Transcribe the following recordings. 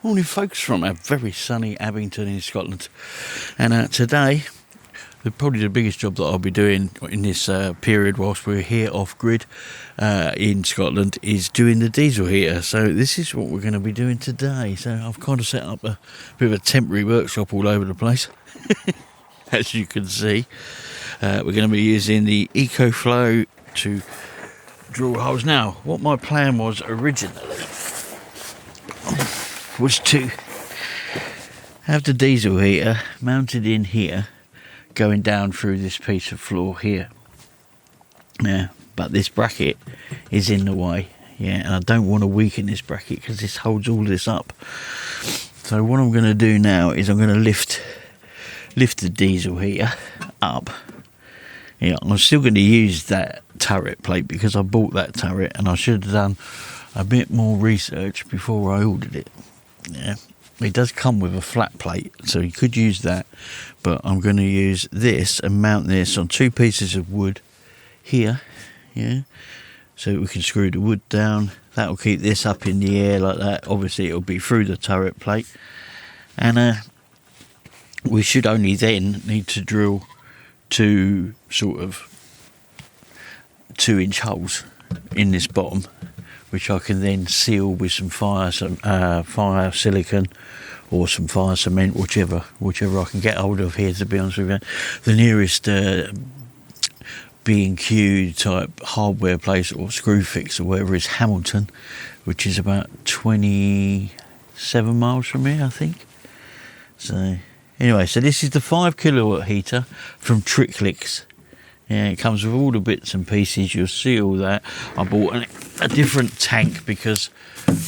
Morning folks from a very sunny Abington in Scotland, and today probably the biggest job that I'll be doing in this period whilst we're here off grid in Scotland is doing the diesel heater. So this is what we're going to be doing today. So I've kind of set up a bit of a temporary workshop all over the place as you can see. We're going to be using the EcoFlow to drill holes. Now what my plan was originally was to have the diesel heater mounted in here, going down through this piece of floor here. Yeah, but this bracket is in the way. Yeah, and I don't want to weaken this bracket because this holds all this up. So what I'm going to do now is I'm going to lift the diesel heater up. Yeah, I'm still going to use that turret plate because I bought that turret, and I should have done a bit more research before I ordered it. Yeah, it does come with a flat plate, so you could use that, but I'm going to use this and mount this on two pieces of wood here. Yeah, so we can screw the wood down. That will keep this up in the air like that. Obviously it'll be through the turret plate, and we should only then need to drill two sort of 2-inch holes in this bottom, which I can then seal with some fire silicone or some fire cement, whichever I can get hold of here, to be honest with you. The nearest B&Q type hardware place or Screwfix or whatever is Hamilton, which is about 27 miles from here, I think. So anyway, so this is the 5 kilowatt heater from Tricklix. Yeah, it comes with all the bits and pieces. You'll see all that. I bought a different tank because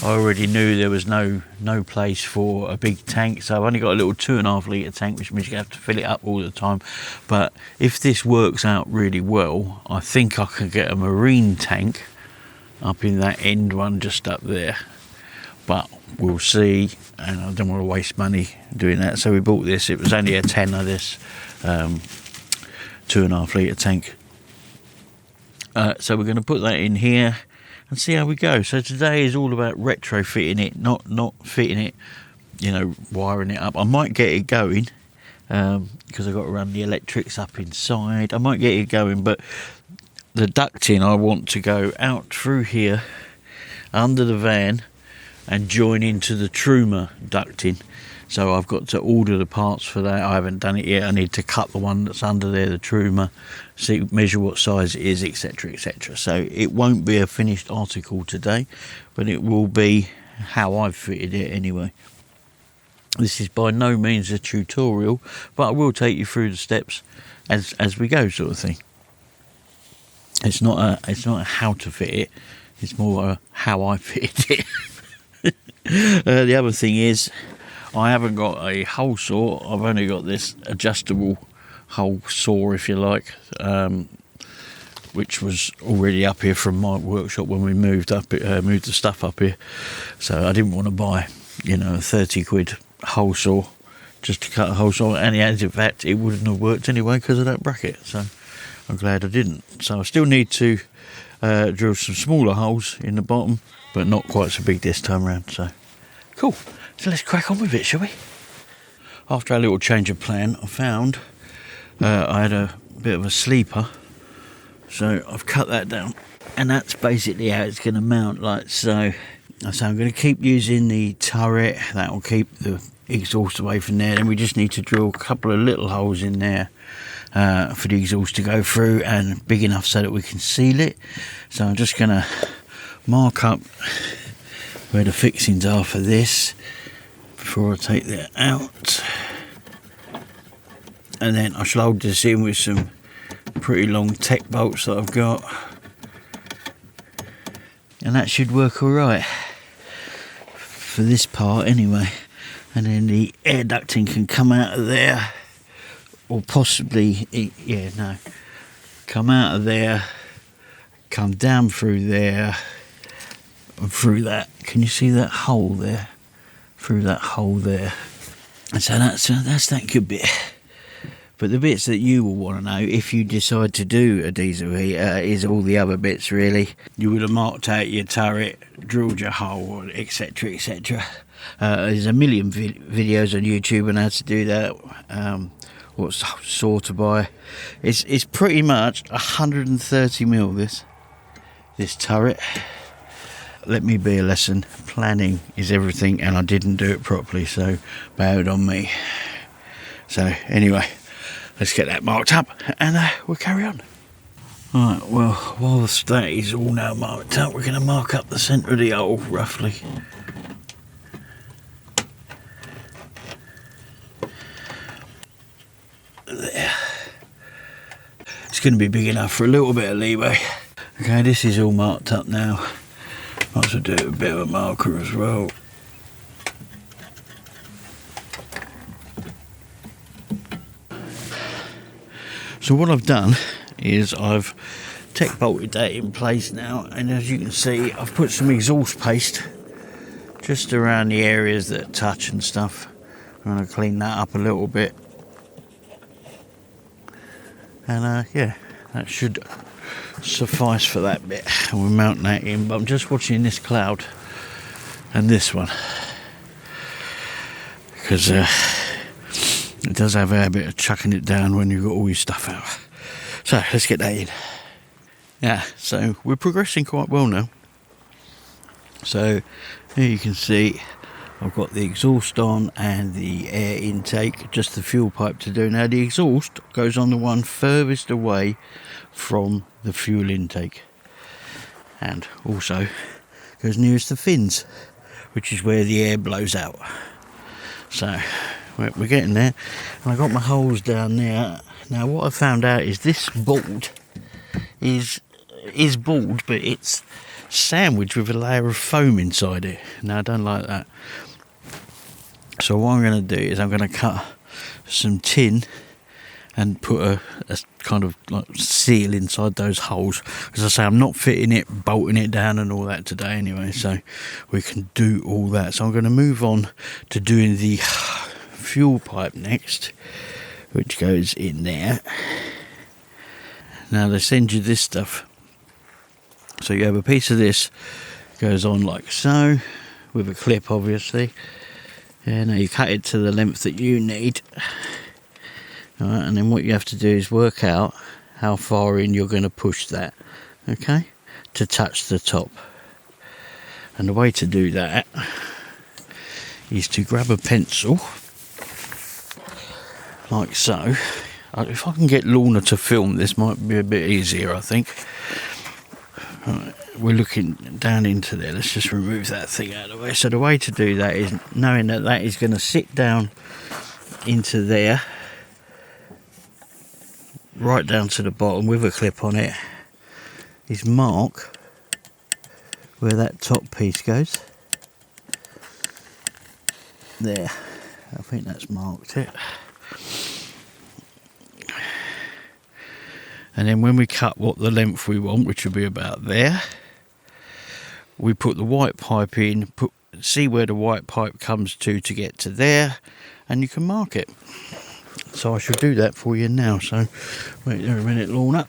I already knew there was no place for a big tank. So I've only got a little 2.5 litre tank, which means you have to fill it up all the time. But if this works out really well, I think I could get a marine tank up in that end one just up there. But we'll see, and I don't want to waste money doing that. So we bought this. It was only a tenner, this 2.5 litre tank. So we're going to put that in here and see how we go. So today is all about retrofitting it, not fitting it, wiring it up. I might get it going because I've got to run the electrics up inside. I might get it going, but the ducting I want to go out through here under the van and join into the truma ducting. So I've got to order the parts for that. I haven't done it yet. I need to cut the one that's under there, the truma, see, measure what size it is, etc, etc. So it won't be a finished article today, but it will be how I've fitted it anyway. This is by no means a tutorial, but I will take you through the steps as we go, sort of thing. It's not a how to fit it. It's more a how I fitted it. The other thing is, I haven't got a hole saw. I've only got this adjustable hole saw, if you like, which was already up here from my workshop when we moved the stuff up here. So I didn't want to buy, a 30 quid hole saw just to cut a hole saw. And in fact, it wouldn't have worked anyway because of that bracket. So I'm glad I didn't. So I still need to drill some smaller holes in the bottom, but not quite so big this time around. So cool. So let's crack on with it, shall we? After a little change of plan, I found I had a bit of a sleeper, so I've cut that down, and that's basically how it's going to mount, like so. So I'm going to keep using the turret. That will keep the exhaust away from there. Then we just need to drill a couple of little holes in there for the exhaust to go through, and big enough so that we can seal it. So I'm just going to mark up where the fixings are for this before I take that out, and then I shall hold this in with some pretty long tech bolts that I've got, and that should work alright for this part anyway. And then the air ducting can come out of there, or possibly come out of there, come down through there and through that. Can you see that hole there? Through that hole there. And so that's that good bit. But the bits that you will want to know if you decide to do a diesel heater is all the other bits really. You would have marked out your turret, drilled your hole, etc, etc. There's a million videos on YouTube on how to do that. What saw to buy. It's pretty much 130mm, this turret. Let me be a lesson. Planning is everything, and I didn't do it properly, so bad on me. So anyway, let's get that marked up and we'll carry on. Right, well, whilst that is all now marked up, we're going to mark up the centre of the hole roughly. There. It's going to be big enough for a little bit of leeway. Okay, this is all marked up now. Might as well do a bit of a marker as well. So what I've done is I've tech bolted that in place now, and as you can see I've put some exhaust paste just around the areas that touch and stuff. I'm going to clean that up a little bit, and yeah, that should suffice for that bit, and we'll mount that in. But I'm just watching this cloud and this one, because it does have a habit of chucking it down when you've got all your stuff out. So let's get that in. Yeah, so we're progressing quite well now. So here you can see I've got the exhaust on and the air intake, just the fuel pipe to do. Now the exhaust goes on the one furthest away from the fuel intake, and also goes nearest the fins, which is where the air blows out. So we're getting there, and I got my holes down there. Now what I found out is this board is bald, but it's sandwiched with a layer of foam inside it. Now I don't like that, so what I'm going to do is I'm going to cut some tin and put a kind of like seal inside those holes. As I say, I'm not fitting it, bolting it down and all that today anyway, so we can do all that. So I'm going to move on to doing the fuel pipe next, which goes in there. Now they send you this stuff, so you have a piece of this, goes on like so, with a clip obviously. Yeah, now you cut it to the length that you need. Alright, and then what you have to do is work out how far in you're going to push that, okay, to touch the top. And the way to do that is to grab a pencil, like so. If I can get Lorna to film this, might be a bit easier, I think. Right, we're looking down into there. Let's just remove that thing out of the way. So the way to do that is knowing that that is going to sit down into there, right down to the bottom with a clip on it, is mark where that top piece goes. There, I think that's marked it. And then when we cut what the length we want, which will be about there, we put the white pipe in, see where the white pipe comes to get to there, and you can mark it. So I shall do that for you now. So wait there a minute, Lorna.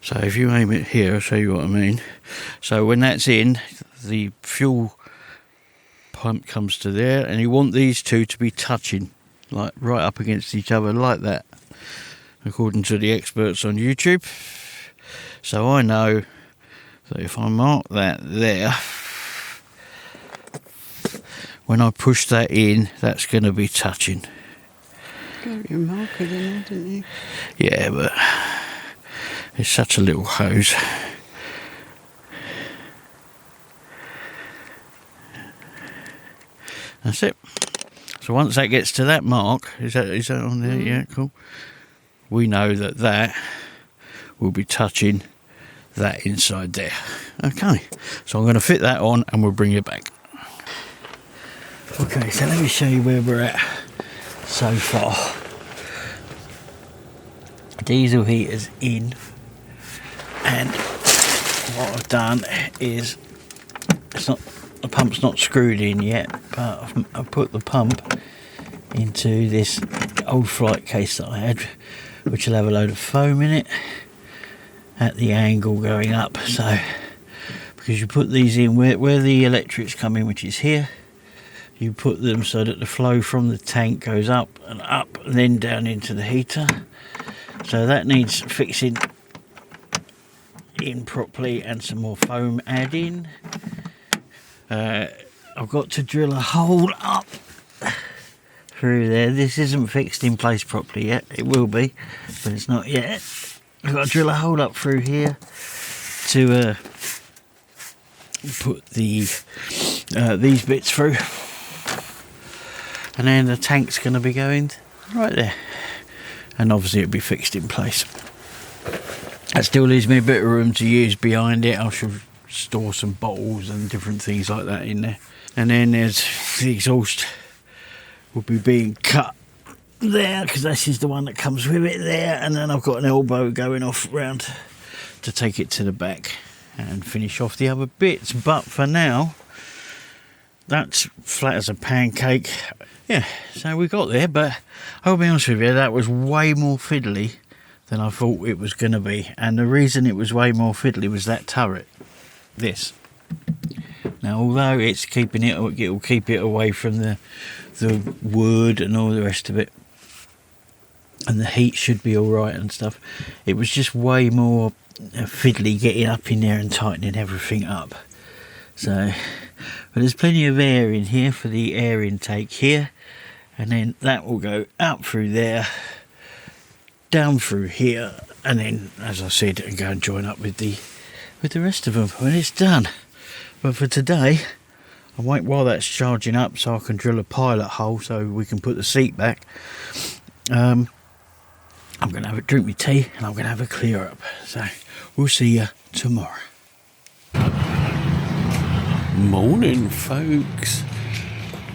So if you aim it here, I'll show you what I mean. So when that's in, the fuel pump comes to there, and you want these two to be touching, like right up against each other, like that, according to the experts on YouTube. So I know that if I mark that there, when I push that in, that's going to be touching. Got your marker then, didn't you? Yeah, but it's such a little hose. That's it. So once that gets to that mark, is that on there? Yeah, cool. We know that will be touching that inside there. Okay, so I'm going to fit that on and we'll bring you back. Okay, so let me show you where we're at so far. Diesel heater's in, and what I've done is, the pump's not screwed in yet, but I've put the pump into this old flight case that I had, which will have a load of foam in it, at the angle going up. So because you put these in where the electrics come in, which is here, you put them so that the flow from the tank goes up and then down into the heater. So that needs fixing in properly and some more foam add-in. I've got to drill a hole up through there. This isn't fixed in place properly yet. It will be, but it's not yet. I've got to drill a hole up through here to put these bits through, and then the tank's going to be going right there, and obviously it'll be fixed in place. That still leaves me a bit of room to use behind it. I should store some bottles and different things like that in there. And then there's the exhaust will be being cut there, because this is the one that comes with it there, and then I've got an elbow going off round to take it to the back and finish off the other bits. But for now, that's flat as a pancake. Yeah, so we got there, but I'll be honest with you, that was way more fiddly than I thought it was going to be. And the reason it was way more fiddly was that turret, this. Now, although it's keeping it, it'll keep it away from the wood and all the rest of it, and the heat should be all right and stuff, it was just way more fiddly getting up in there and tightening everything up. So, but there's plenty of air in here for the air intake here, and then that will go out through there, down through here, and then, as I said, and go and join up with the rest of them when it's done. But for today, I'll wait while that's charging up so I can drill a pilot hole so we can put the seat back. I'm going to have a drink with tea, and I'm going to have a clear up. So we'll see you tomorrow. Morning, folks.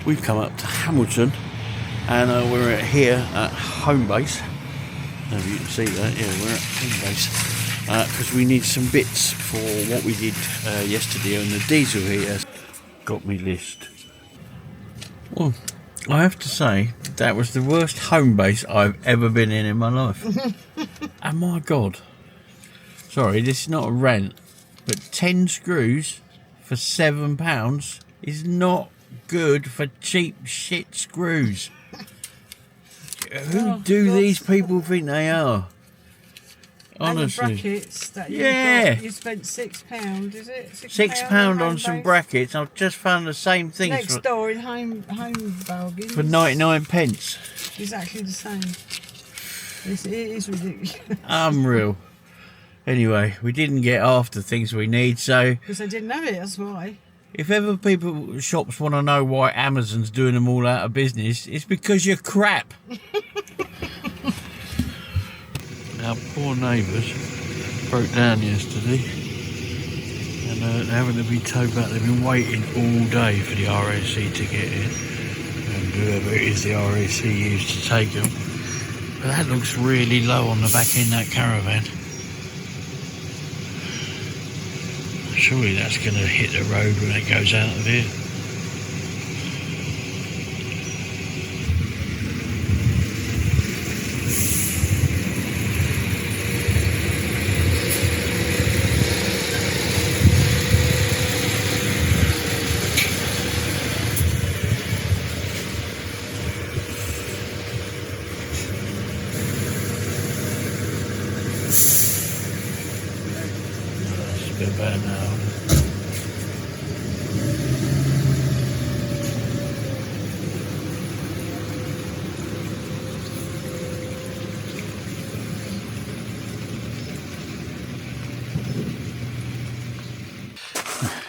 We've come up to Hamilton, and we're here at home base. If you can see that, yeah, we're at home base because we need some bits for what we did yesterday on the diesel heater. Got me list. Well, I have to say that was the worst home base I've ever been in my life. And my God, sorry, this is not a rant, but 10 screws for £7 is not good for cheap shit screws. Who do these people think they are? Honestly. And the brackets that you spent £6, is it? £6 on some brackets. I've just found the same things next door in home bargains for 99 pence. Exactly the same. It is ridiculous. Unreal. Anyway, we didn't get half the things we need, so because they didn't have it, that's why. If ever shops want to know why Amazon's doing them all out of business, it's because you're crap. Our poor neighbours broke down yesterday, and they're having to be towed back. They've been waiting all day for the RAC to get in, and whoever it is the RAC used to take them. But that looks really low on the back end, that caravan. Surely that's going to hit the road when it goes out of here. It's a bit bad now.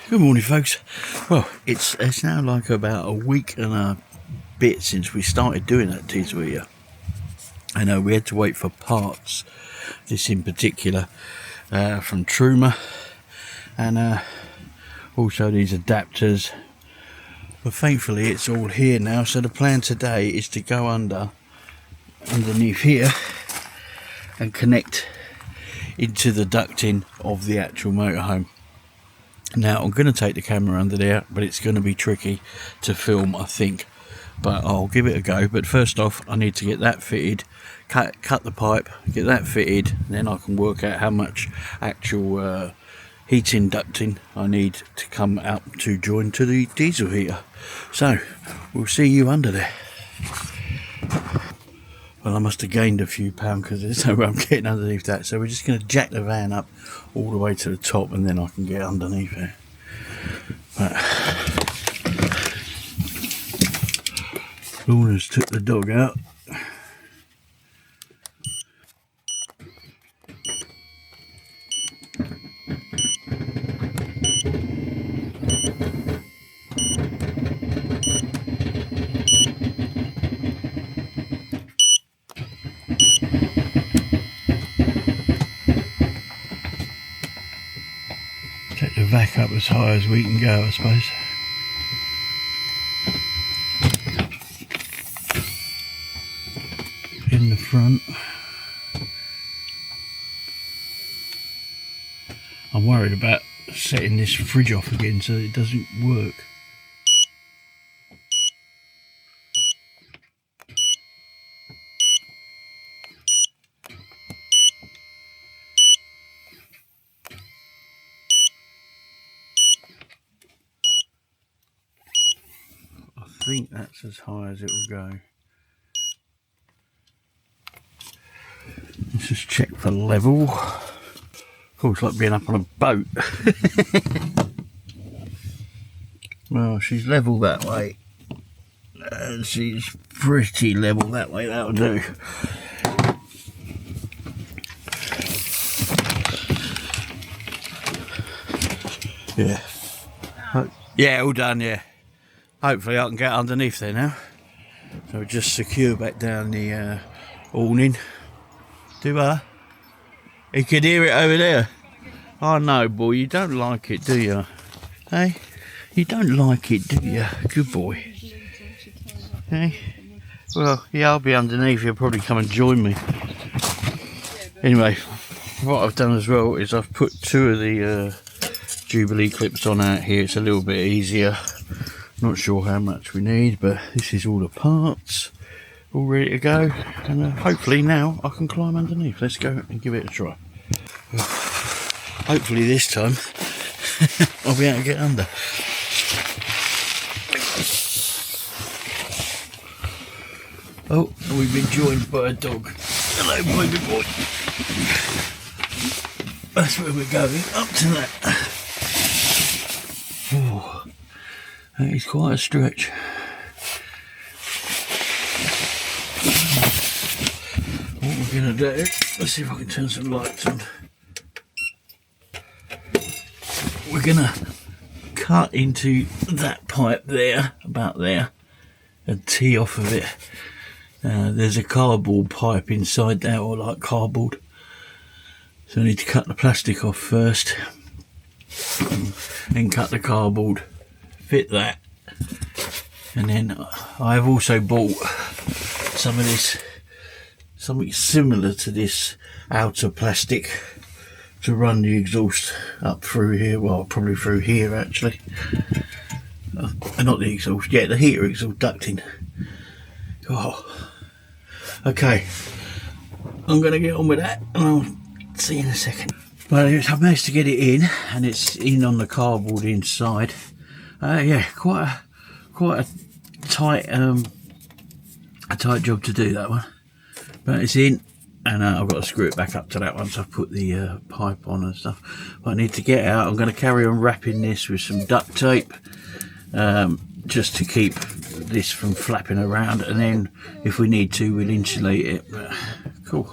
Good morning, folks. Well, it's now like about a week and a bit since we started doing that diesel heater. I know we had to wait for parts, this in particular, from Truma, and also these adapters. But thankfully it's all here now, so the plan today is to go underneath here and connect into the ducting of the actual motorhome. Now I'm going to take the camera under there, but it's going to be tricky to film, I think, but I'll give it a go. But first off, I need to get that fitted, cut the pipe, get that fitted, then I can work out how much actual heating ducting I need to come out to join to the diesel heater. So we'll see you under there. Well, I must have gained a few pounds because there's no way I'm getting underneath that. So we're just going to jack the van up all the way to the top, and then I can get underneath it. But Lorna's took the dog out. Take the vac up as high as we can go, I suppose. In the front. I'm worried about setting this fridge off again so it doesn't work. I think that's as high as it will go. Let's just check for level. Oh, it's like being up on a boat. Well, she's level that way. And she's pretty level that way, that'll do. Yeah. Yeah, all done, yeah. Hopefully I can get underneath there now. So just secure back down the awning. Do I? You can hear it over there. Oh no, boy, you don't like it, do you? Hey? You don't like it, do you? Good boy. Hey? Well, yeah, I'll be underneath. You'll probably come and join me. Anyway, what I've done as well is I've put two of the Jubilee clips on out here. It's a little bit easier. Not sure how much we need, but this is all the parts, all ready to go, and hopefully now I can climb underneath. Let's go and give it a try. Hopefully this time I'll be able to get under. Oh, we've been joined by a dog. Hello, baby boy. That's where we're going, up to that. Oh. That is quite a stretch. What we're going to do, let's see if I can turn some lights on. We're going to cut into that pipe there, about there, and tee off of it. There's a cardboard pipe inside there, or like cardboard. So I need to cut the plastic off first, and then cut the cardboard. Fit that, and then I've also bought some of this, something similar to this outer plastic to run the exhaust up through here. Well, probably through here actually. Not the exhaust, yeah, the heater exhaust ducting. Oh, okay. I'm gonna get on with that, and I'll see you in a second. Well, I managed to get it in, and it's in on the cardboard inside. Yeah, quite a tight job to do, that one, but it's in, and I've got to screw it back up to that once I've put the pipe on and stuff. But I need to get out. I'm going to carry on wrapping this with some duct tape, just to keep this from flapping around, and then if we need to, we'll insulate it. But cool.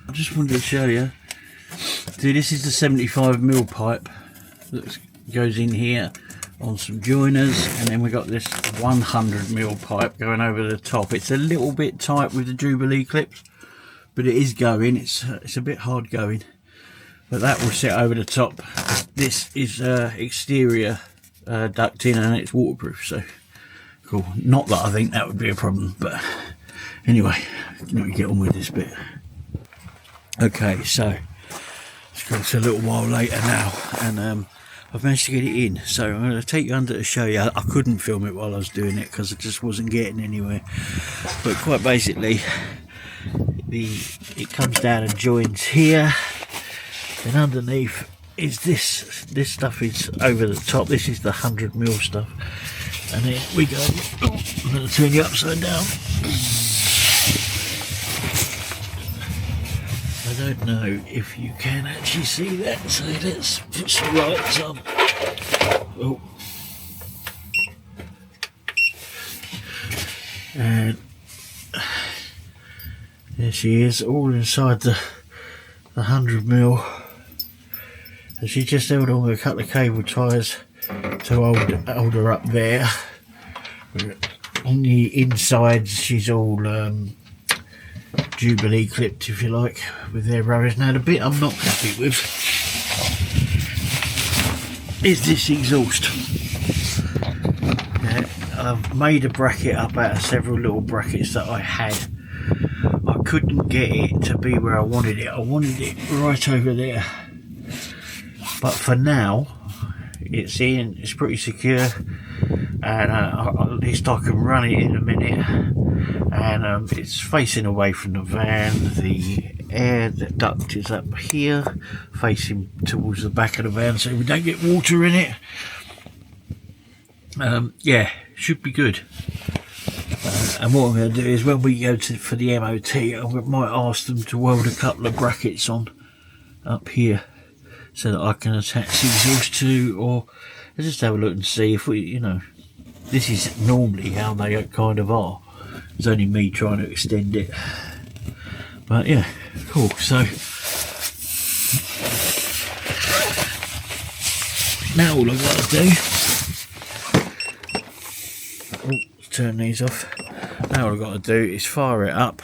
I just wanted to show you. See, this is the 75mm pipe that goes in here on some joiners, and then we got this 100mm pipe going over the top. It's a little bit tight with the Jubilee clips, but it is going. It's a bit hard going, but that will sit over the top. This is exterior ducting, and it's waterproof, so cool. Not that I think that would be a problem, but anyway, let me get on with this bit. Okay, so it's a little while later now, and I've managed to get it in, so I'm going to take you under to show you. I couldn't film it while I was doing it because I just wasn't getting anywhere. But quite basically, it comes down and joins here, and underneath is this stuff is over the top. This is the 100mm stuff, and then we go. I'm going to turn you upside down. I don't know if you can actually see that, so let's put some lights on. Oh. And there she is, all inside the 100mm. And she just held on with a couple of cable ties to hold her up there. On the insides, she's all Jubilee clipped, if you like, with their rubbish. Now the bit I'm not happy with is this exhaust. I've made a bracket up out of several little brackets that I had. I couldn't get it to be where I wanted it. I wanted it right over there, but for now it's in, it's pretty secure, and at least I can run it in a minute. And it's facing away from the van. The air duct is up here, facing towards the back of the van, so we don't get water in it. Yeah, should be good. And what I'm going to do is when we go for the MOT, I might ask them to weld a couple of brackets on up here so that I can attach the exhaust to, or just have a look and see if we, you know, this is normally how they kind of are. It's only me trying to extend it, but yeah, cool. So now all I've got to do, let's turn these off. Now all I've got to do is fire it up,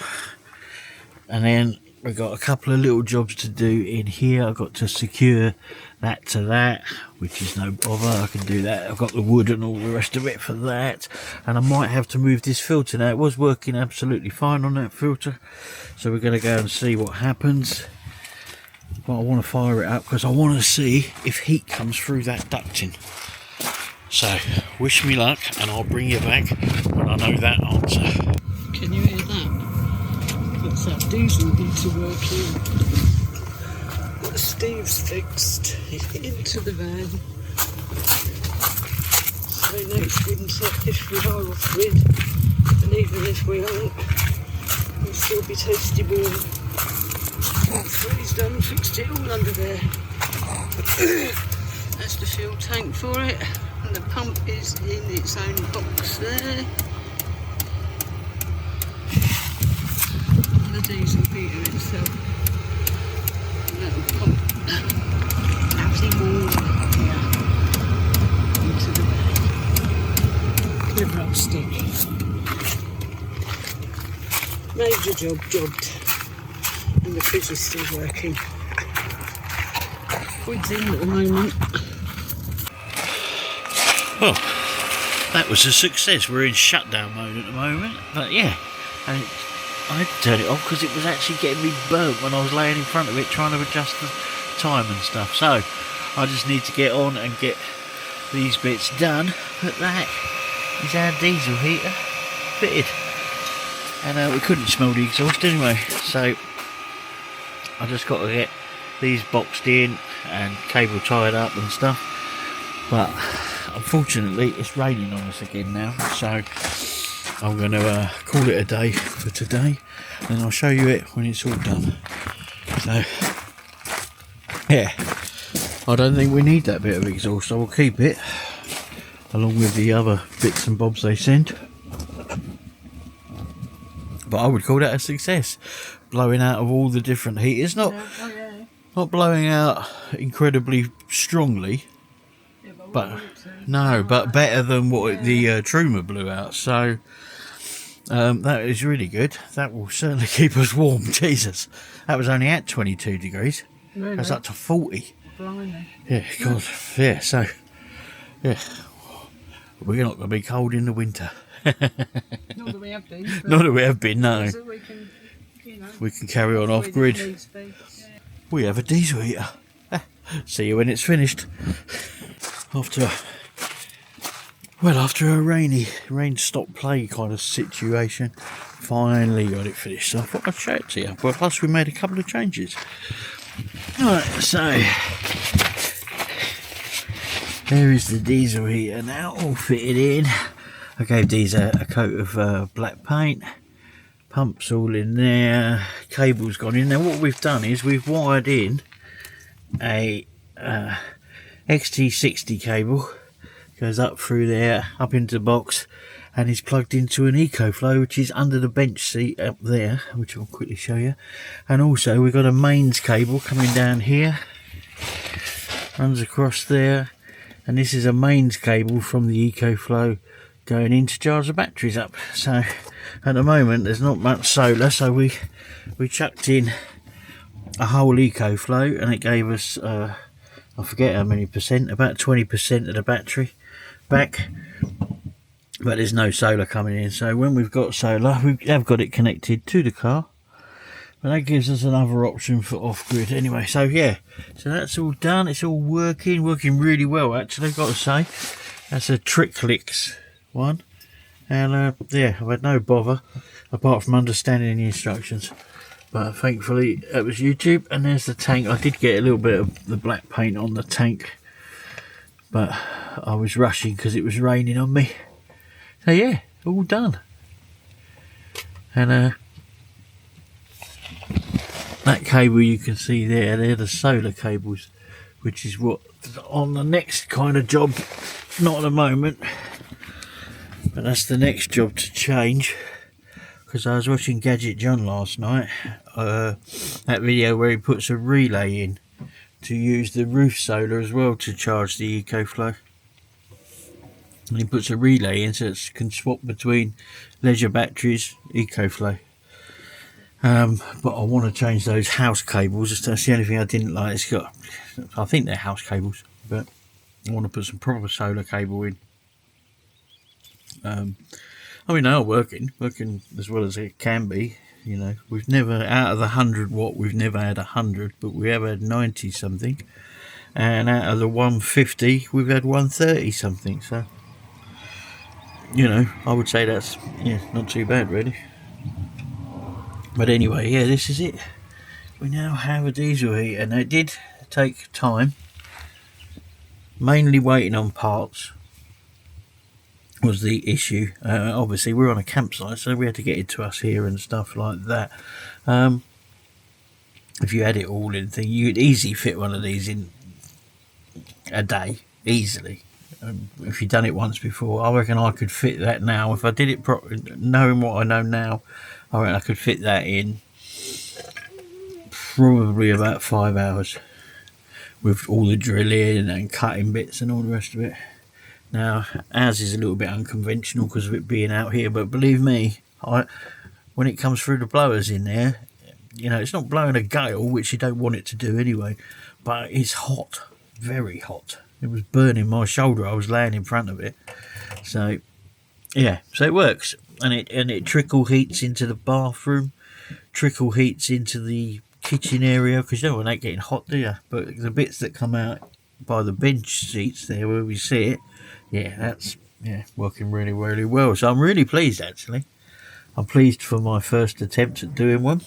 and then we've got a couple of little jobs to do in here. I've got to secure that to that, which is no bother. I can do that. I've got the wood and all the rest of it for that, and I might have to move this filter. Now it was working absolutely fine on that filter, so we're going to go and see what happens. But I want to fire it up because I want to see if heat comes through that ducting. So wish me luck, and I'll bring you back when I know that answer. Can you hear that? That's that diesel heater working. Steve's fixed into the van, so next winter, if we are off grid, and even if we aren't, we'll still be toasty warm. That's what he's done, fixed it all under there. That's the fuel tank for it, and the pump is in its own box there. And the diesel heater itself. That'll pump absolutely water into the bag. Clever old stick. Major job jobbed, and the fridge is still working. Quid's in at the moment. Well, that was a success. We're in shutdown mode at the moment, but yeah, I had to turn it off because it was actually getting me burnt when I was laying in front of it trying to adjust the time and stuff. So I just need to get on and get these bits done. But that is our diesel heater fitted, and we couldn't smell the exhaust anyway, so I just got to get these boxed in and cable tied up and stuff. But unfortunately it's raining on us again now, so I'm going to call it a day for today, and I'll show you it when it's all done. So yeah, I don't think we need that bit of exhaust. I will keep it along with the other bits and bobs they sent, but I would call that a success, blowing out of all the different heaters. Not blowing out incredibly strongly, but no, but better than what the Truma blew out. So that is really good. That will certainly keep us warm. Jesus, that was only at 22 degrees. Really? That's up to 40. Blimey. Yeah, God, yeah. So yeah, we're not going to be cold in the winter. Not that we have been. Not that we have been, no. So we can, We can carry on off grid. We have a diesel heater. See you when it's finished. After a rain stop play kind of situation, finally got it finished. So I thought I'd show it to you. But plus we made a couple of changes. Alright, so there is the diesel heater now, all fitted in. I gave these a coat of black paint. Pumps all in there. Cable's gone in. Now what we've done is we've wired in a XT60 cable. Goes up through there, up into the box, and is plugged into an EcoFlow, which is under the bench seat up there, which I'll quickly show you. And also we've got a mains cable coming down here, runs across there, and this is a mains cable from the EcoFlow going in to charge the batteries up. So at the moment there's not much solar, so we chucked in a whole EcoFlow, and it gave us I forget how many percent, about 20% of the battery back, but there's no solar coming in. So when we've got solar, we have got it connected to the car, but that gives us another option for off-grid anyway. So yeah, so that's all done. It's all working really well actually, I've got to say. That's a Tricklix one, and yeah, I've had no bother apart from understanding the instructions. But thankfully that was YouTube. And there's the tank. I did get a little bit of the black paint on the tank, but I was rushing because it was raining on me. So yeah, all done. And that cable you can see there, they're the solar cables, which is what on the next kind of job. Not at the moment, but that's the next job to change. Because I was watching Gadget John last night, that video where he puts a relay in to use the roof solar as well to charge the EcoFlow. And he puts a relay in so it can swap between leisure batteries, EcoFlow. But I want to change those house cables. That's the only thing I didn't like. It's got, I think they're house cables, but I want to put some proper solar cable in. I mean, they are working as well as it can be. You know, we've never, out of the 100 watt, we've never had 100, but we have had 90 something, and out of the 150, we've had 130 something. So, you know, I would say that's, yeah, not too bad really. But anyway, yeah, this is it. We now have a diesel heater, and it did take time, mainly waiting on parts was the issue. Obviously we're on a campsite, so we had to get it to us here and stuff like that. If you had it all in thing, you could easily fit one of these in a day, easily. If you've done it once before, I reckon I could fit that now. If I did it properly, knowing what I know now, I reckon I could fit that in probably about 5 hours with all the drilling and cutting bits and all the rest of it. Now, ours is a little bit unconventional because of it being out here, but believe me, when it comes through the blowers in there, you know, it's not blowing a gale, which you don't want it to do anyway, but it's hot, very hot. It was burning my shoulder. I was laying in front of it. So, yeah, so it works. And it trickle heats into the bathroom, trickle heats into the kitchen area, because you don't want that getting hot, do you? But the bits that come out by the bench seats there where we sit, yeah, that's working really well. So I'm really pleased actually. I'm pleased for my first attempt at doing one.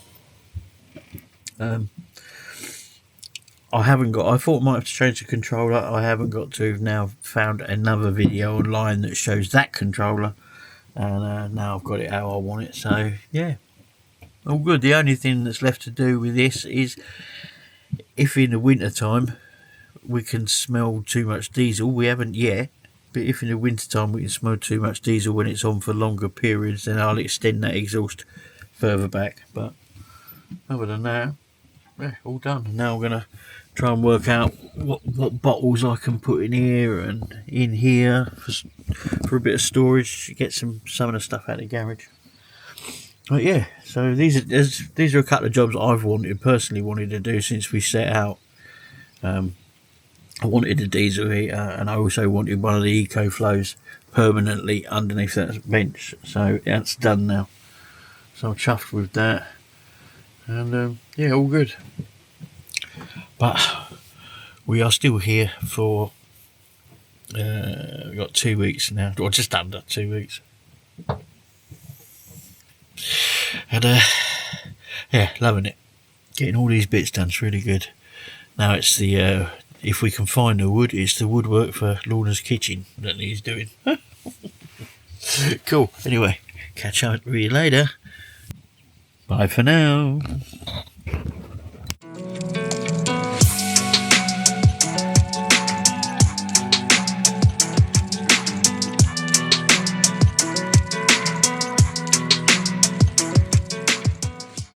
I thought I might have to change the controller. I haven't got to. Now found another video online that shows that controller, and now I've got it how I want it. So yeah, all good. The only thing that's left to do with this is if in the winter time we can smell too much diesel. We haven't yet, but if in the winter time we can smell too much diesel when it's on for longer periods, then I'll extend that exhaust further back. But other than that, yeah, all done. Now I'm gonna try and work out what bottles I can put in here and in here for a bit of storage. Get some of the stuff out of the garage. But yeah, so these are a couple of jobs I've personally wanted to do since we set out. I wanted a diesel heater, and I also wanted one of the EcoFlows permanently underneath that bench. So that's done now. So I'm chuffed with that, and yeah, all good. But we are still here for we've got 2 weeks now, or just under 2 weeks. And yeah, loving it. Getting all these bits done is really good. Now it's the if we can find the wood, it's the woodwork for Lorna's kitchen that he's doing. Cool. Anyway, catch up with you later. Bye for now.